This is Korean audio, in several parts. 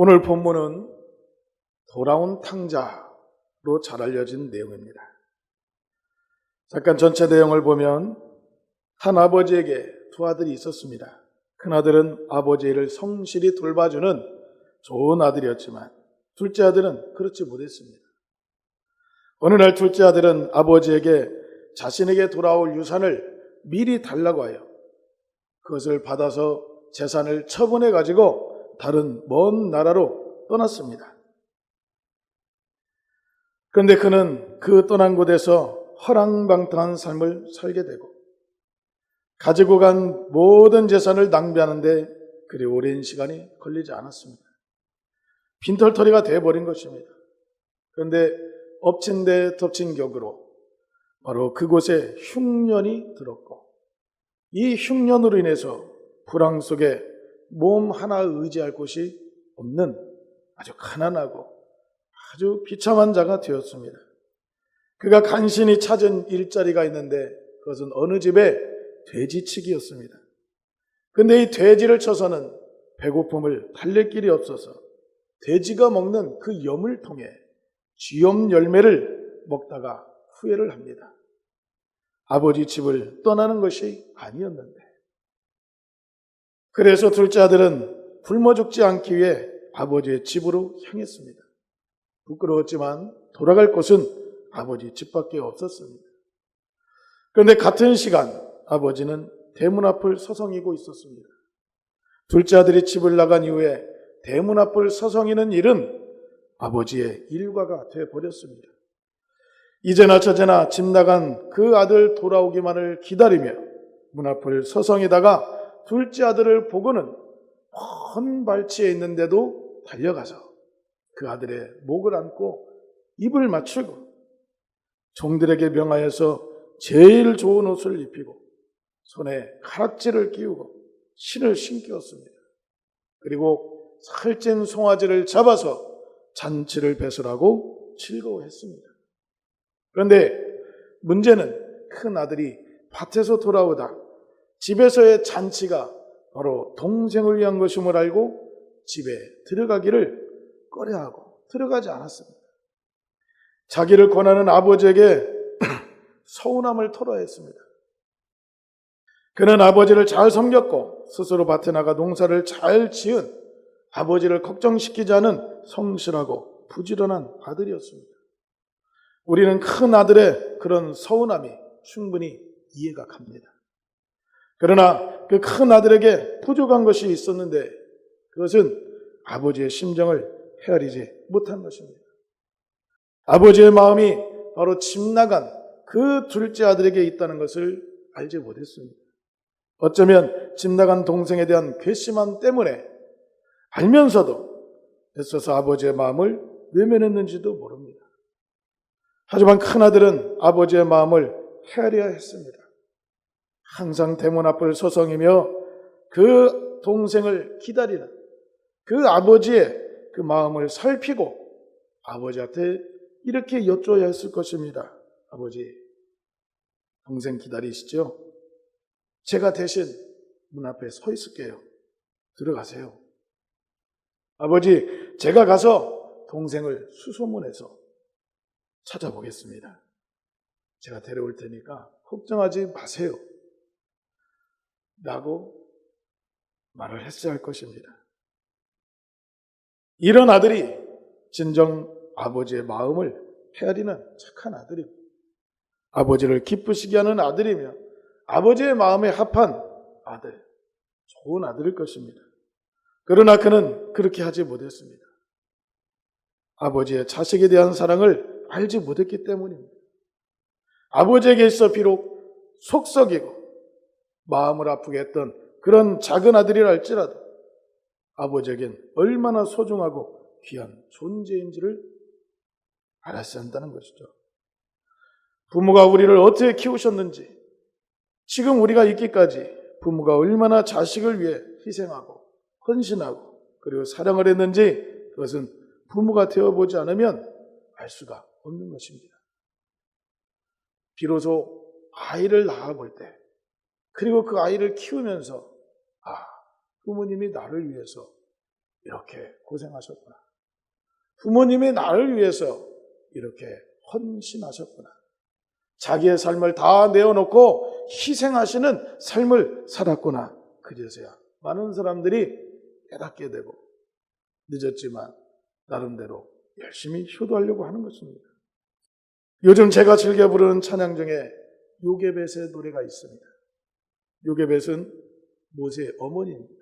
오늘 본문은 돌아온 탕자로 잘 알려진 내용입니다. 잠깐 전체 내용을 보면 한 아버지에게 두 아들이 있었습니다. 큰아들은 아버지 일을 성실히 돌봐주는 좋은 아들이었지만 둘째 아들은 그렇지 못했습니다. 어느 날 둘째 아들은 아버지에게 자신에게 돌아올 유산을 미리 달라고 하여 그것을 받아서 재산을 처분해 가지고 다른 먼 나라로 떠났습니다. 그런데 그는 그 떠난 곳에서 허랑방탕한 삶을 살게 되고 가지고 간 모든 재산을 낭비하는데 그리 오랜 시간이 걸리지 않았습니다. 빈털터리가 되어버린 것입니다. 그런데 엎친 데 덮친 격으로 바로 그곳에 흉년이 들었고 이 흉년으로 인해서 불황 속에 몸 하나 의지할 곳이 없는 아주 가난하고 아주 비참한 자가 되었습니다. 그가 간신히 찾은 일자리가 있는데 그것은 어느 집에 돼지치기였습니다. 그런데 이 돼지를 쳐서는 배고픔을 달랠 길이 없어서 돼지가 먹는 그 염을 통해 쥐염 열매를 먹다가 후회를 합니다. 아버지 집을 떠나는 것이 아니었는데. 그래서 둘째 아들은 굶어 죽지 않기 위해 아버지의 집으로 향했습니다. 부끄러웠지만 돌아갈 곳은 아버지 집밖에 없었습니다. 그런데 같은 시간 아버지는 대문 앞을 서성이고 있었습니다. 둘째 아들이 집을 나간 이후에 대문 앞을 서성이는 일은 아버지의 일과가 되어버렸습니다. 이제나 저제나 집 나간 그 아들 돌아오기만을 기다리며 문 앞을 서성이다가 둘째 아들을 보고는 먼 발치에 있는데도 달려가서 그 아들의 목을 안고 입을 맞추고 종들에게 명하여서 제일 좋은 옷을 입히고 손에 가락지를 끼우고 신을 신기었습니다. 그리고 살찐 송아지를 잡아서 잔치를 배설하고 즐거워했습니다. 그런데 문제는 큰 아들이 밭에서 돌아오다 집에서의 잔치가 바로 동생을 위한 것임을 알고 집에 들어가기를 꺼려하고 들어가지 않았습니다. 자기를 권하는 아버지에게 서운함을 토로했습니다. 그는 아버지를 잘 섬겼고 스스로 밭에 나가 농사를 잘 지은 아버지를 걱정시키지 않은 성실하고 부지런한 아들이었습니다. 우리는 큰 아들의 그런 서운함이 충분히 이해가 갑니다. 그러나 그 큰 아들에게 부족한 것이 있었는데 그것은 아버지의 심정을 헤아리지 못한 것입니다. 아버지의 마음이 바로 집 나간 그 둘째 아들에게 있다는 것을 알지 못했습니다. 어쩌면 집 나간 동생에 대한 괘씸함 때문에 알면서도 애써서 아버지의 마음을 외면했는지도 모릅니다. 하지만 큰아들은 아버지의 마음을 헤아려야 했습니다. 항상 대문 앞을 서성이며 그 동생을 기다리는 그 아버지의 그 마음을 살피고 아버지한테 이렇게 여쭤야 했을 것입니다. 아버지, 동생 기다리시죠? 제가 대신 문 앞에 서 있을게요. 들어가세요. 아버지, 제가 가서 동생을 수소문해서 찾아보겠습니다. 제가 데려올 테니까 걱정하지 마세요. 라고 말을 했어야 할 것입니다. 이런 아들이 진정 아버지의 마음을 헤아리는 착한 아들입니다. 아버지를 기쁘시게 하는 아들이며 아버지의 마음에 합한 아들, 좋은 아들일 것입니다. 그러나 그는 그렇게 하지 못했습니다. 아버지의 자식에 대한 사랑을 알지 못했기 때문입니다. 아버지에게 있어 비록 속썩이고 마음을 아프게 했던 그런 작은 아들이라 할지라도 아버지에겐 얼마나 소중하고 귀한 존재인지를 알았어야 한다는 것이죠. 부모가 우리를 어떻게 키우셨는지, 지금 우리가 있기까지 부모가 얼마나 자식을 위해 희생하고 헌신하고 그리고 사랑을 했는지 그것은 부모가 되어보지 않으면 알 수가 없는 것입니다. 비로소 아이를 낳아볼 때 그리고 그 아이를 키우면서 부모님이 나를 위해서 이렇게 고생하셨구나. 부모님이 나를 위해서 이렇게 헌신하셨구나. 자기의 삶을 다 내어놓고 희생하시는 삶을 살았구나. 그제서야 많은 사람들이 깨닫게 되고 늦었지만 나름대로 열심히 효도하려고 하는 것입니다. 요즘 제가 즐겨 부르는 찬양 중에 요게벳의 노래가 있습니다. 요게벳은 모세의 어머니입니다.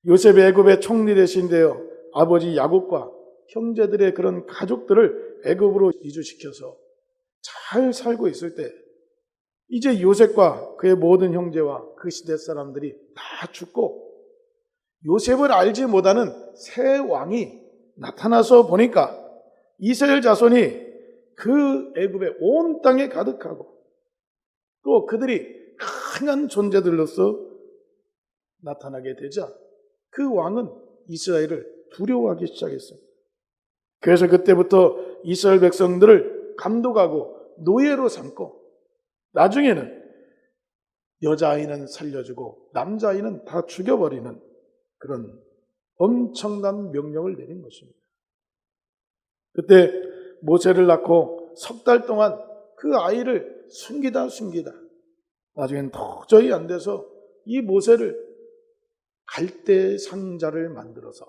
요셉이 애굽의 총리 대신되어 아버지 야곱과 형제들의 그런 가족들을 애굽으로 이주시켜서 잘 살고 있을 때 이제 요셉과 그의 모든 형제와 그 시대 사람들이 다 죽고 요셉을 알지 못하는 새 왕이 나타나서 보니까 이스라엘 자손이 그 애굽의 온 땅에 가득하고 또 그들이 강한 존재들로서 나타나게 되자 그 왕은 이스라엘을 두려워하기 시작했습니다. 그래서 그때부터 이스라엘 백성들을 감독하고 노예로 삼고 나중에는 여자아이는 살려주고 남자아이는 다 죽여버리는 그런 엄청난 명령을 내린 것입니다. 그때 모세를 낳고 석 달 동안 그 아이를 숨기다 나중엔 도저히 안 돼서 이 모세를 갈대 상자를 만들어서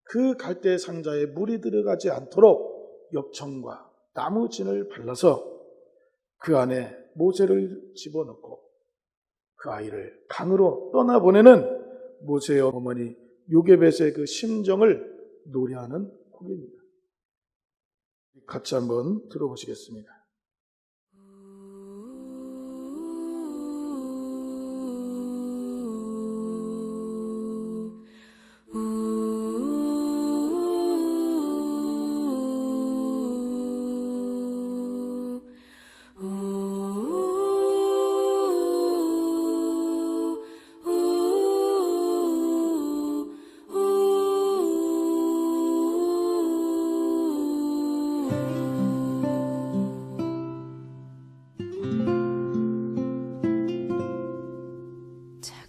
그 갈대 상자에 물이 들어가지 않도록 엽청과 나무진을 발라서 그 안에 모세를 집어넣고 그 아이를 강으로 떠나보내는 모세의 어머니 요게벳의 그 심정을 노래하는 곡입니다. 같이 한번 들어보시겠습니다.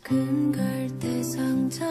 작은 갈대 상자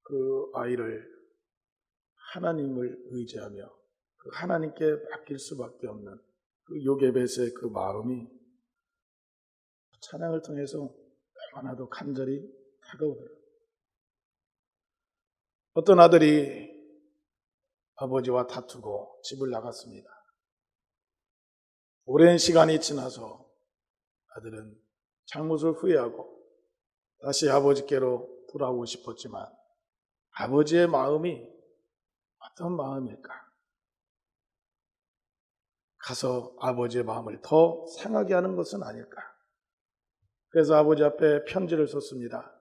그 아이를 하나님을 의지하며 그 하나님께 맡길 수밖에 없는 그 요게벳의 그 마음이 찬양을 통해서 얼마나도 간절히 다가오더라고요. 어떤 아들이 아버지와 다투고 집을 나갔습니다. 오랜 시간이 지나서 아들은 잘못을 후회하고 다시 아버지께로 돌아오고 싶었지만 아버지의 마음이 어떤 마음일까? 가서 아버지의 마음을 더 상하게 하는 것은 아닐까? 그래서 아버지 앞에 편지를 썼습니다.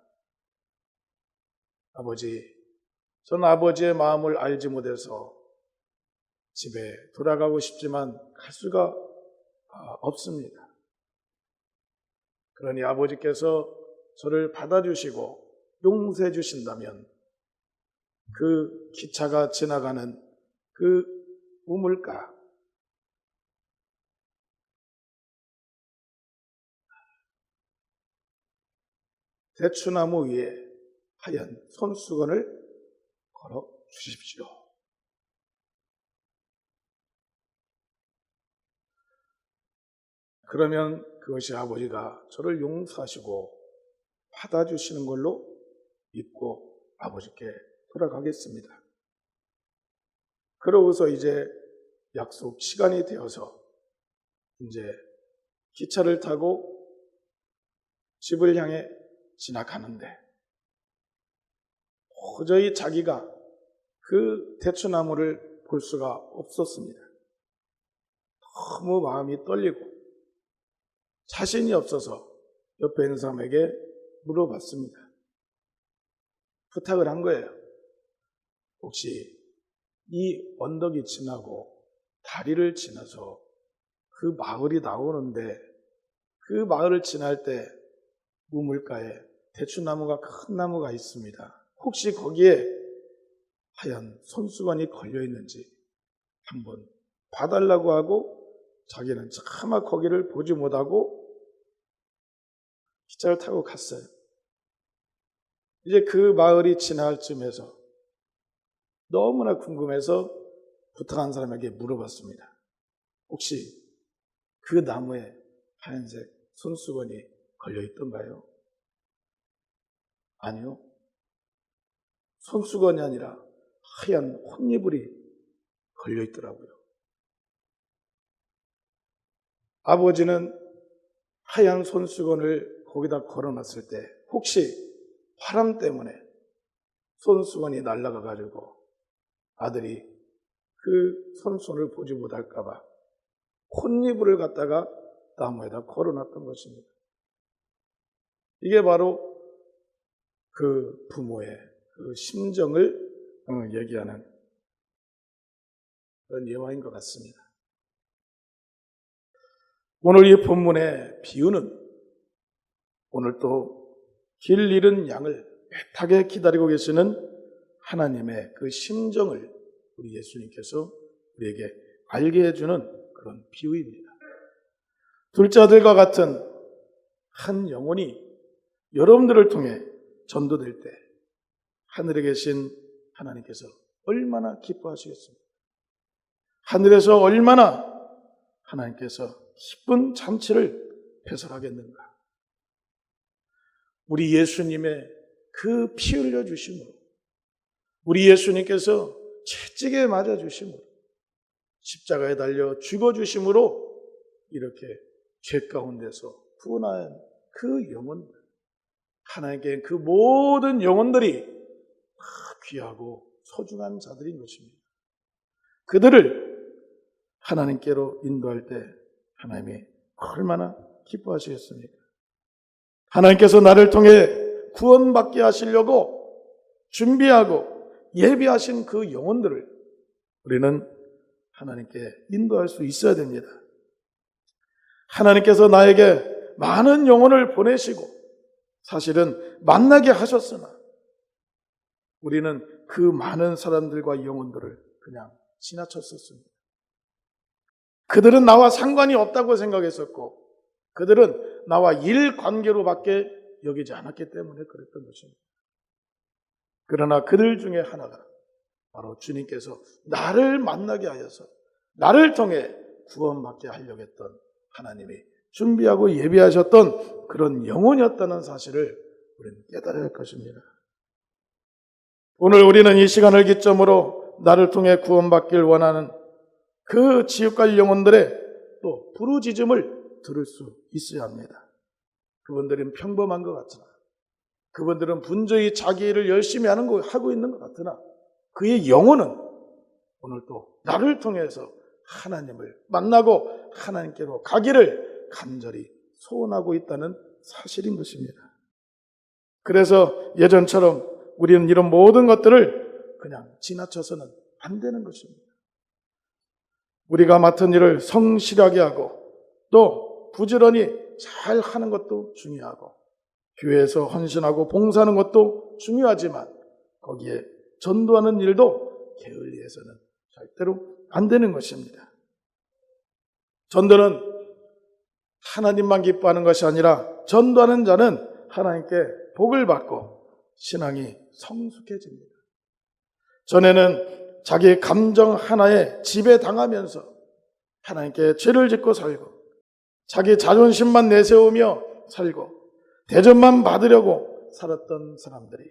아버지, 저는 아버지의 마음을 알지 못해서 집에 돌아가고 싶지만 갈 수가 없습니다. 그러니 아버지께서 저를 받아주시고 용서해 주신다면 그 기차가 지나가는 그 우물가, 대추나무 위에 하얀 손수건을 걸어 주십시오. 그러면 그것이 아버지가 저를 용서하시고 받아주시는 걸로 믿고 아버지께 돌아가겠습니다. 그러고서 이제 약속 시간이 되어서 이제 기차를 타고 집을 향해 지나가는데 도저히 자기가 그 대추나무를 볼 수가 없었습니다. 너무 마음이 떨리고 자신이 없어서 옆에 있는 사람에게 물어봤습니다. 부탁을 한 거예요. 혹시 이 언덕이 지나고 다리를 지나서 그 마을이 나오는데 그 마을을 지날 때 우물가에 대추나무가 큰 나무가 있습니다. 혹시 거기에 하얀 손수건이 걸려 있는지 한번 봐달라고 하고 자기는 차마 거기를 보지 못하고 기차를 타고 갔어요. 이제 그 마을이 지날 쯤에서 너무나 궁금해서 부탁한 사람에게 물어봤습니다. 혹시 그 나무에 하얀색 손수건이 걸려 있던가요? 아니요. 손수건이 아니라 하얀 혼이불이 걸려 있더라고요. 아버지는 하얀 손수건을 거기다 걸어놨을 때 혹시 바람 때문에 손수건이 날아가가지고 아들이 그 손수건을 보지 못할까봐 콧니불을 갖다가 나무에다 걸어놨던 것입니다. 이게 바로 그 부모의 그 심정을 얘기하는 그런 예화인 것 같습니다. 오늘 이 본문의 비유는 오늘 또 길 잃은 양을 애타게 기다리고 계시는 하나님의 그 심정을 우리 예수님께서 우리에게 알게 해주는 그런 비유입니다. 둘째 아들과 같은 한 영혼이 여러분들을 통해 전도될 때 하늘에 계신 하나님께서 얼마나 기뻐하시겠습니까? 하늘에서 얼마나 하나님께서 기쁜 잔치를 배설하겠는가? 우리 예수님의 그 피 흘려 주심으로, 우리 예수님께서 채찍에 맞아 주심으로, 십자가에 달려 죽어 주심으로 이렇게 죄 가운데서 구원한 그 영혼들, 하나님께 그 모든 영혼들이 다 귀하고 소중한 자들인 것입니다. 그들을 하나님께로 인도할 때 하나님이 얼마나 기뻐하시겠습니까? 하나님께서 나를 통해 구원받게 하시려고 준비하고 예비하신 그 영혼들을 우리는 하나님께 인도할 수 있어야 됩니다. 하나님께서 나에게 많은 영혼을 보내시고 사실은 만나게 하셨으나 우리는 그 많은 사람들과 영혼들을 그냥 지나쳤었습니다. 그들은 나와 상관이 없다고 생각했었고 그들은 나와 일 관계로밖에 여기지 않았기 때문에 그랬던 것입니다. 그러나 그들 중에 하나가 바로 주님께서 나를 만나게 하여서 나를 통해 구원받게 하려고 했던 하나님이 준비하고 예비하셨던 그런 영혼이었다는 사실을 우리는 깨달아야 할 것입니다. 오늘 우리는 이 시간을 기점으로 나를 통해 구원받길 원하는 그 지옥갈 영혼들의 또 부르짖음을 들을 수 있어야 합니다. 그분들은 평범한 것 같으나, 그분들은 분주히 자기 일을 열심히 하고 있는 것 같으나, 그의 영혼은 오늘 또 나를 통해서 하나님을 만나고 하나님께로 가기를 간절히 소원하고 있다는 사실인 것입니다. 그래서 예전처럼 우리는 이런 모든 것들을 그냥 지나쳐서는 안 되는 것입니다. 우리가 맡은 일을 성실하게 하고 또 부지런히 잘 하는 것도 중요하고, 교회에서 헌신하고 봉사하는 것도 중요하지만 거기에 전도하는 일도 게을리해서는 절대로 안 되는 것입니다. 전도는 하나님만 기뻐하는 것이 아니라 전도하는 자는 하나님께 복을 받고 신앙이 성숙해집니다. 전에는 자기 감정 하나에 지배당하면서 하나님께 죄를 짓고 살고 자기 자존심만 내세우며 살고 대접만 받으려고 살았던 사람들이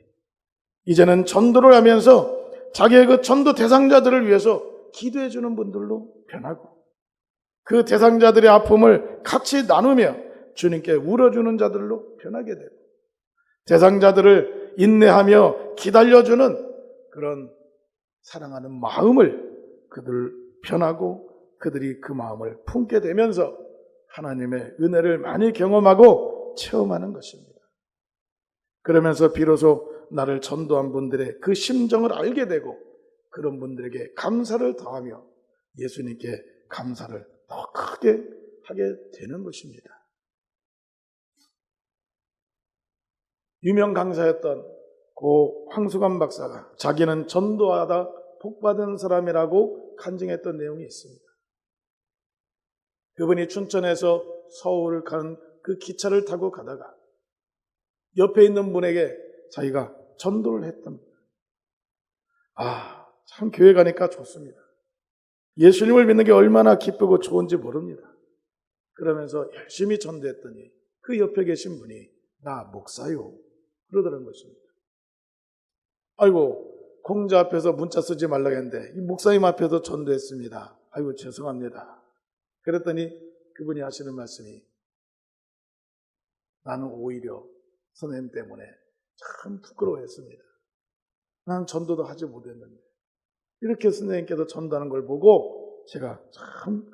이제는 전도를 하면서 자기의 그 전도 대상자들을 위해서 기도해 주는 분들로 변하고, 그 대상자들의 아픔을 같이 나누며 주님께 울어주는 자들로 변하게 되고, 대상자들을 인내하며 기다려주는 그런 사랑하는 마음을 그들 변하고 그들이 그 마음을 품게 되면서 하나님의 은혜를 많이 경험하고 체험하는 것입니다. 그러면서 비로소 나를 전도한 분들의 그 심정을 알게 되고 그런 분들에게 감사를 더하며 예수님께 감사를 더 크게 하게 되는 것입니다. 유명 강사였던 고 황수관 박사가 자기는 전도하다 복받은 사람이라고 간증했던 내용이 있습니다. 그분이 춘천에서 서울을 가는 그 기차를 타고 가다가 옆에 있는 분에게 자기가 전도를 했답니다. 참 교회 가니까 좋습니다. 예수님을 믿는 게 얼마나 기쁘고 좋은지 모릅니다. 그러면서 열심히 전도했더니 그 옆에 계신 분이 나 목사요 그러더라는 것입니다. 아이고, 공자 앞에서 문자 쓰지 말라고 했는데 이 목사님 앞에서 전도했습니다. 아이고 죄송합니다. 그랬더니 그분이 하시는 말씀이 나는 오히려 선생님 때문에 참 부끄러워했습니다. 나는 전도도 하지 못했는데 이렇게 선생님께서 전도하는 걸 보고 제가 참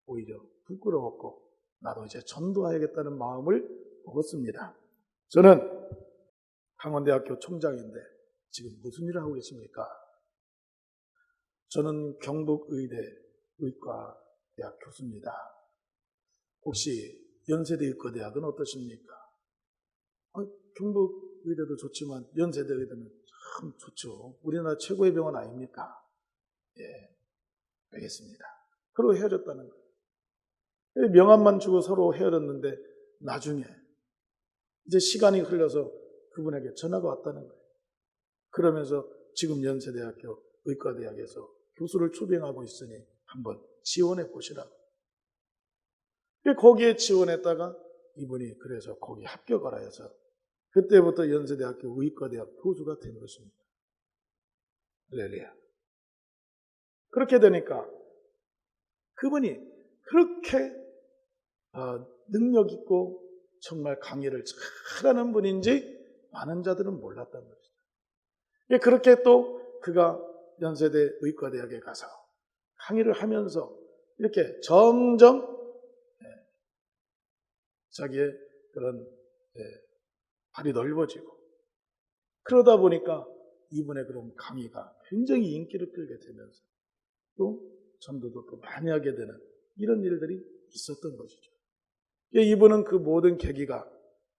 오히려 부끄러웠고 나도 이제 전도해야겠다는 마음을 먹었습니다. 저는 강원대학교 총장인데 지금 무슨 일을 하고 계십니까? 저는 경북의대 의과대학 교수입니다. 혹시 연세대 의과대학은 어떠십니까? 경북의대도 좋지만 연세대 의대는 참 좋죠. 우리나라 최고의 병원 아닙니까? 예, 알겠습니다. 그러고 헤어졌다는 거예요. 명함만 주고 서로 헤어졌는데 나중에 이제 시간이 흘러서 그분에게 전화가 왔다는 거예요. 그러면서 지금 연세대학교 의과대학에서 교수를 초빙하고 있으니 한번 지원해 보시라고. 거기에 지원했다가 이분이 그래서 거기 합격하라 해서 그때부터 연세대학교 의과대학 교수가 된 것입니다. 할렐루야. 그렇게 되니까 그분이 그렇게 능력 있고 정말 강의를 잘하는 분인지 많은 자들은 몰랐단 말이죠. 그렇게 또 그가 연세대 의과대학에 가서 강의를 하면서 이렇게 점점 자기의 그런 발이 넓어지고 그러다 보니까 이분의 그런 강의가 굉장히 인기를 끌게 되면서 또 전도도 또 많이 하게 되는 이런 일들이 있었던 것이죠. 이분은 그 모든 계기가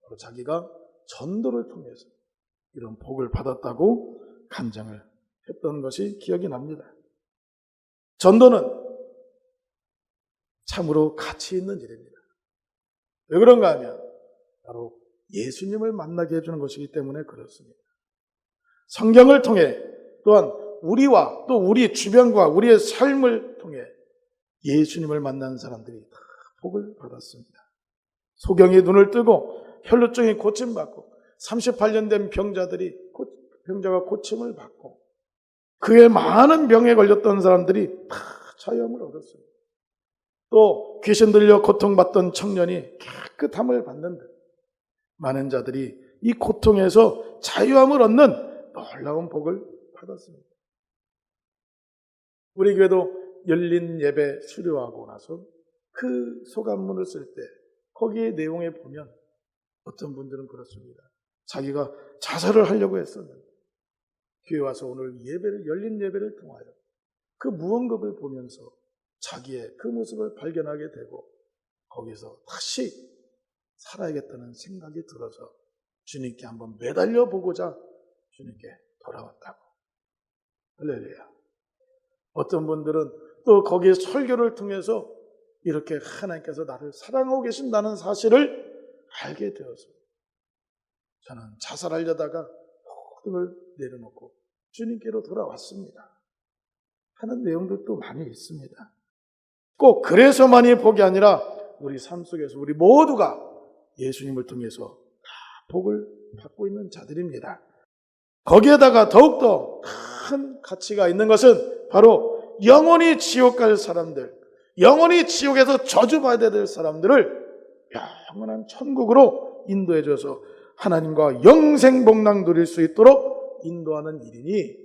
바로 자기가 전도를 통해서 이런 복을 받았다고 간증을 했던 것이 기억이 납니다. 전도는 참으로 가치 있는 일입니다. 왜 그런가 하면 바로 예수님을 만나게 해주는 것이기 때문에 그렇습니다. 성경을 통해 또한 우리와 또 우리 주변과 우리의 삶을 통해 예수님을 만난 사람들이 다 복을 받았습니다. 소경이 눈을 뜨고 혈루증이 고침받고 38년 된 병자가 고침을 받고 그의 많은 병에 걸렸던 사람들이 다 자유함을 얻었습니다. 또 귀신 들려 고통받던 청년이 깨끗함을 받는 듯 많은 자들이 이 고통에서 자유함을 얻는 놀라운 복을 받았습니다. 우리 교회도 열린 예배 수료하고 나서 그 소감문을 쓸 때 거기에 내용에 보면 어떤 분들은 그렇습니다. 자기가 자살을 하려고 했었는데 교회 와서 오늘 열린 예배를 통하여 그 무언급을 보면서 자기의 그 모습을 발견하게 되고 거기서 다시 살아야겠다는 생각이 들어서 주님께 한번 매달려 보고자 주님께 돌아왔다고. 할렐루야. 어떤 분들은 또 거기에 설교를 통해서 이렇게 하나님께서 나를 사랑하고 계신다는 사실을 알게 되었습니다. 저는 자살하려다가 모든 걸 내려놓고 주님께로 돌아왔습니다 하는 내용들도 많이 있습니다. 꼭 그래서만이 복이 아니라 우리 삶 속에서 우리 모두가 예수님을 통해서 다 복을 받고 있는 자들입니다. 거기에다가 더욱더 큰 가치가 있는 것은 바로 영원히 지옥 갈 사람들, 영원히 지옥에서 저주받아야 될 사람들을 영원한 천국으로 인도해줘서 하나님과 영생복락 누릴 수 있도록 인도하는 일이니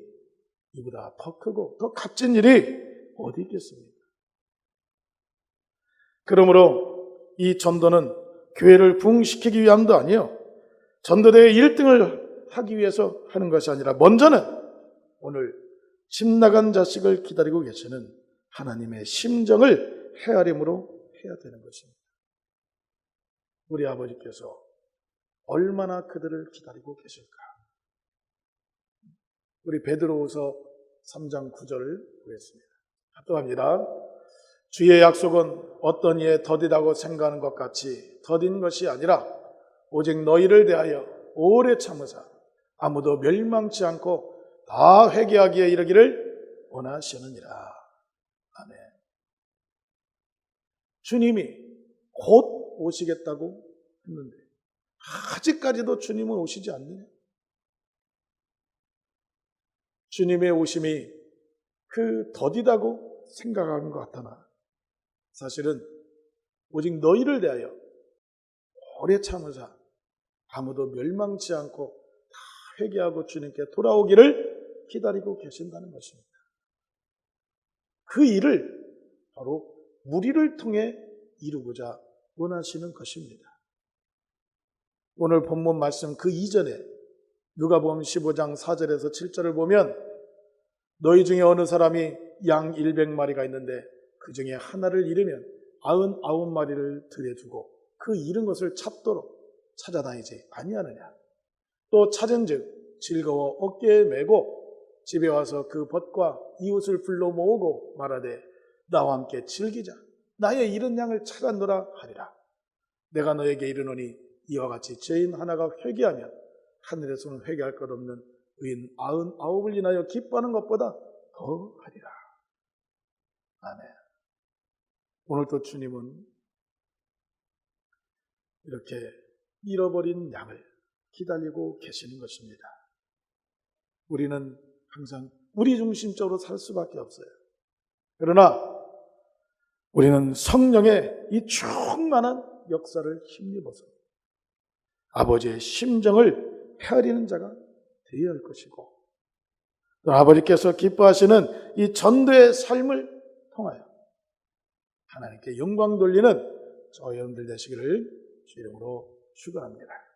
이보다 더 크고 더 값진 일이 어디 있겠습니까? 그러므로 이 전도는 교회를 부흥시키기 위함도 아니요, 전도대회 1등을 하기 위해서 하는 것이 아니라 먼저는 오늘 집 나간 자식을 기다리고 계시는 하나님의 심정을 헤아림으로 해야 되는 것입니다. 우리 아버지께서 얼마나 그들을 기다리고 계실까? 우리 베드로후서 3장 9절을 보겠습니다. 합독합니다. 주의 약속은 어떤 이에 더디다고 생각하는 것 같이 더딘 것이 아니라 오직 너희를 대하여 오래 참으사 아무도 멸망치 않고 다 회개하기에 이르기를 원하시느니라. 아멘. 주님이 곧 오시겠다고 했는데 아직까지도 주님은 오시지 않느냐? 주님의 오심이 그 더디다고 생각하는 것 같으나 사실은 오직 너희를 대하여 오래 참으사 아무도 멸망치 않고 다 회개하고 주님께 돌아오기를 기다리고 계신다는 것입니다. 그 일을 바로 무리를 통해 이루고자 원하시는 것입니다. 오늘 본문 말씀 그 이전에 누가복음 15장 4절에서 7절을 보면 너희 중에 어느 사람이 양 100마리가 있는데 그 중에 하나를 잃으면 99마리를 들여 두고 그 잃은 것을 찾도록 찾아다니지 아니하느냐. 또 찾은즉 즐거워 어깨에 메고 집에 와서 그 벗과 이웃을 불러 모으고 말하되 나와 함께 즐기자. 나의 잃은 양을 찾았노라 하리라. 내가 너에게 이르노니 이와 같이 죄인 하나가 회개하면 하늘에서는 회개할 것 없는 의인 99을 인하여 기뻐하는 것보다 더 하리라. 아멘. 오늘도 주님은 이렇게 잃어버린 양을 기다리고 계시는 것입니다. 우리는 항상 우리 중심적으로 살 수밖에 없어요. 그러나 우리는 성령의 이 충만한 역사를 힘입어서 아버지의 심정을 헤아리는 자가 되어야 할 것이고 또 아버지께서 기뻐하시는 이 전도의 삶을 통하여 하나님께 영광 돌리는 저 여러분들 되시기를 주 이름으로 축원합니다.